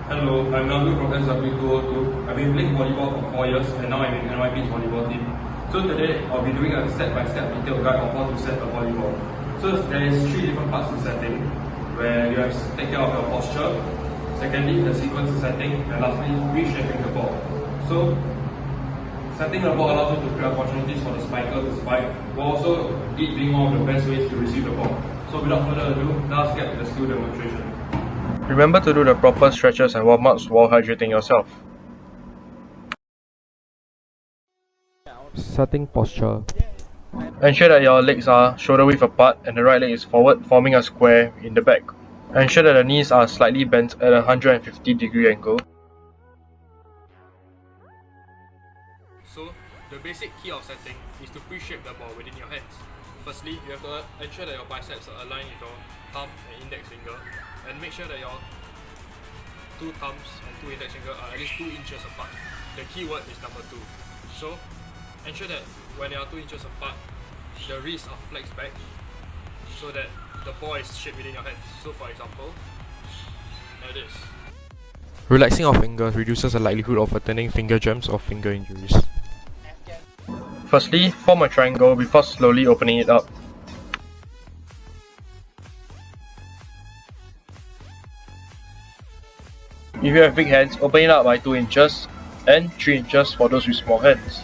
Hello, I'm Nabil from SW2002. I've been playing volleyball for 4 years and now I'm in NYP's volleyball team. So today I'll be doing a step-by-step detailed guide of how to set a volleyball. So there is 3 different parts to setting, where you have to take care of your posture, secondly the sequence of setting, and lastly reshaping the ball. So setting the ball allows you to create opportunities for the spiker to spike, while also it being one of the best ways to receive the ball. So without further ado, let's get to the skill demonstration. Remember to do the proper stretches and warm-ups while hydrating yourself. Setting posture. Ensure that your legs are shoulder width apart and the right leg is forward, forming a square in the back. Ensure that the knees are slightly bent at a 150-degree angle. So, the basic key of setting is to pre-shape the ball within your hands. Firstly, you have to ensure that your biceps are aligned with your thumb and index finger, and make sure that your 2 thumbs and 2 index finger are at least 2 inches apart. The key word is number 2. So, ensure that when you are 2 inches apart, the wrists are flexed back so that the ball is shaped within your hands. So, for example, like this. Relaxing our fingers reduces the likelihood of attaining finger jams or finger injuries. Firstly, form a triangle before slowly opening it up. If you have big hands, open it up by 2 inches and 3 inches for those with small hands.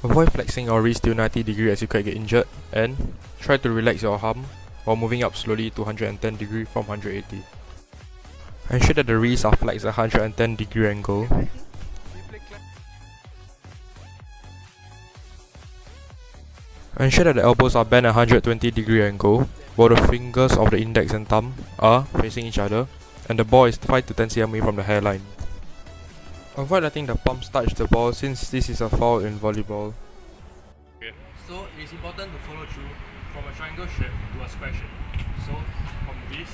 Avoid flexing your wrist till 90 degrees as you could get injured, and try to relax your arm while moving up slowly to 110 degrees from 180. Ensure that the wrists are flexed at 110 degree angle. Ensure that the elbows are bent at 120 degree angle, while the fingers of the index and thumb are facing each other, and the ball is 5 to 10 cm away from the hairline. Avoid letting the palms touch the ball since this is a foul in volleyball. So, it is important to follow through from a triangle shape to a square shape. So, from this,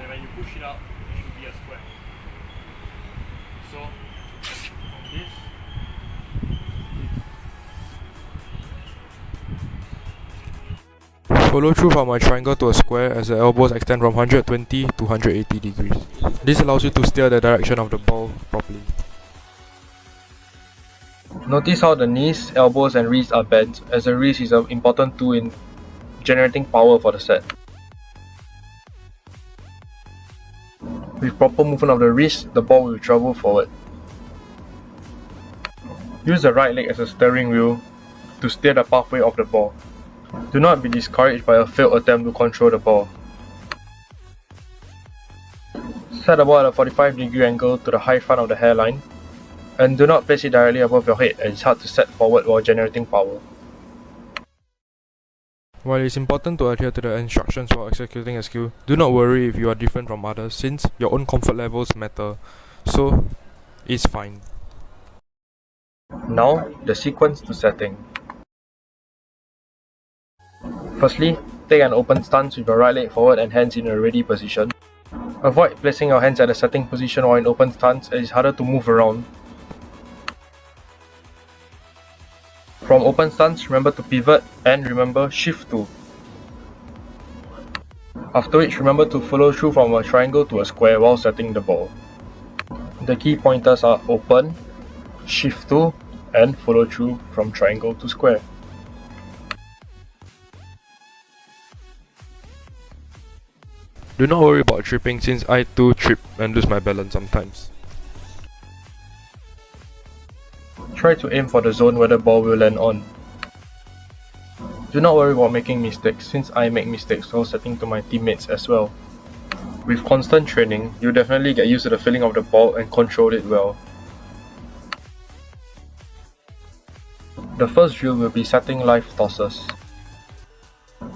and when you push it out, it should be a square. So, from this, Follow through from a triangle to a square as the elbows extend from 120 to 180 degrees. This allows you to steer the direction of the ball properly. Notice how the knees, elbows and wrists are bent, as the wrist is an important tool in generating power for the set. With proper movement of the wrist, the ball will travel forward. Use the right leg as a steering wheel to steer the pathway of the ball. Do not be discouraged by a failed attempt to control the ball. Set the ball at a 45-degree angle to the high front of the hairline, and do not place it directly above your head as it's hard to set forward while generating power. While it is important to adhere to the instructions while executing a skill, do not worry if you are different from others since your own comfort levels matter, so it's fine. Now, the sequence to setting. Firstly, take an open stance with your right leg forward and hands in a ready position. Avoid placing your hands at a setting position while in open stance as it's harder to move around. From open stance, remember to pivot and remember shift to. After which, remember to follow through from a triangle to a square while setting the ball. The key pointers are open, shift to, and follow through from triangle to square. Do not worry about tripping since I too trip and lose my balance sometimes. Try to aim for the zone where the ball will land on. Do not worry about making mistakes since I make mistakes while setting to my teammates as well. With constant training, you'll definitely get used to the feeling of the ball and control it well. The first drill will be setting live tosses.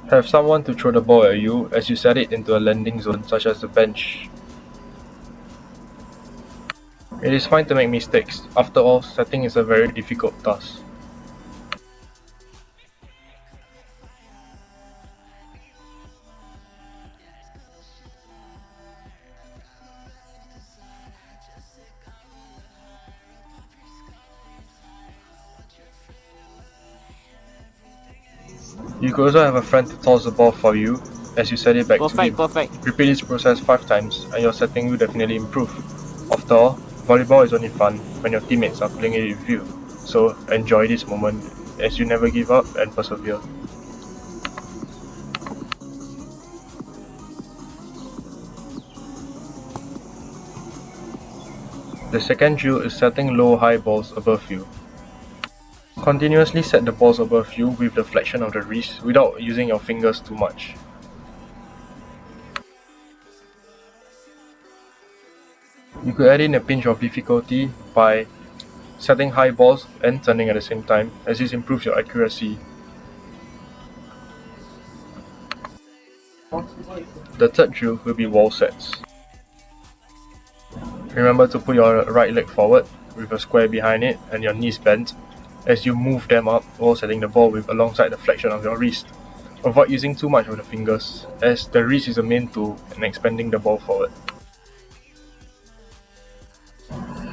Have someone to throw the ball at you as you set it into a landing zone such as the bench. It is fine to make mistakes, after all, setting is a very difficult task. You could also have a friend to toss the ball for you, as you set it back to him. Perfect. Repeat this process 5 times and your setting will definitely improve. After all, volleyball is only fun when your teammates are playing it with you. So enjoy this moment as you never give up and persevere. The second drill is setting low-high balls above you. Continuously set the balls above you with the flexion of the wrist without using your fingers too much. You could add in a pinch of difficulty by setting high balls and turning at the same time, as this improves your accuracy. The third drill will be wall sets. Remember to put your right leg forward with a square behind it and your knees bent as you move them up while setting the ball with alongside the flexion of your wrist. Avoid using too much of the fingers as the wrist is the main tool in expanding the ball forward.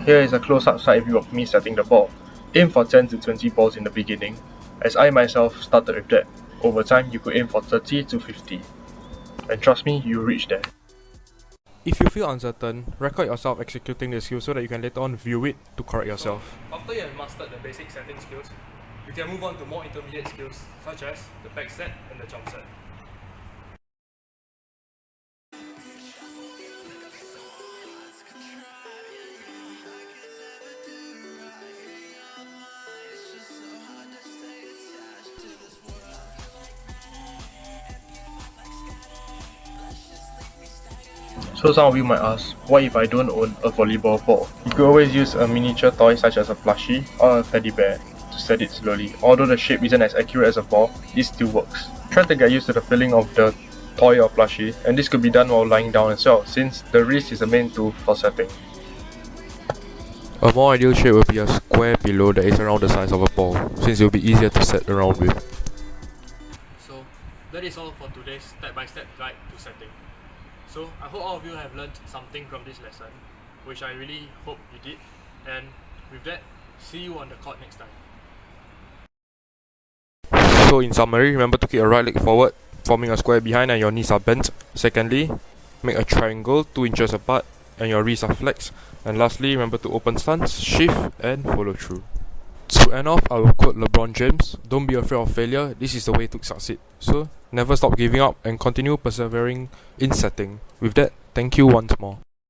Here is a close-up side view of me setting the ball. Aim for 10 to 20 balls in the beginning, as I myself started with that. Over time you could aim for 30 to 50. And trust me, you'll reach there. If you feel uncertain, record yourself executing the skill so that you can later on view it to correct yourself. After you have mastered the basic setting skills, you can move on to more intermediate skills such as the back set and the jump set. So some of you might ask, what if I don't own a volleyball ball? You could always use a miniature toy such as a plushie or a teddy bear to set it slowly. Although the shape isn't as accurate as a ball, it still works. Try to get used to the feeling of the toy or plushie, and this could be done while lying down as well, since the wrist is the main tool for setting. A more ideal shape will be a square pillow that is around the size of a ball, since it will be easier to set around with. So that is all for today's step-by-step guide to setting. So I hope all of you have learned something from this lesson, which I really hope you did. And with that, see you on the court next time. So in summary, remember to keep your right leg forward, forming a square behind and your knees are bent. Secondly, make a triangle 2 inches apart and your wrists are flexed. And lastly, remember to open stance, shift and follow through. To end off, I will quote LeBron James, "Don't be afraid of failure, this is the way to succeed." So, never stop giving up and continue persevering in setting. With that, thank you once more.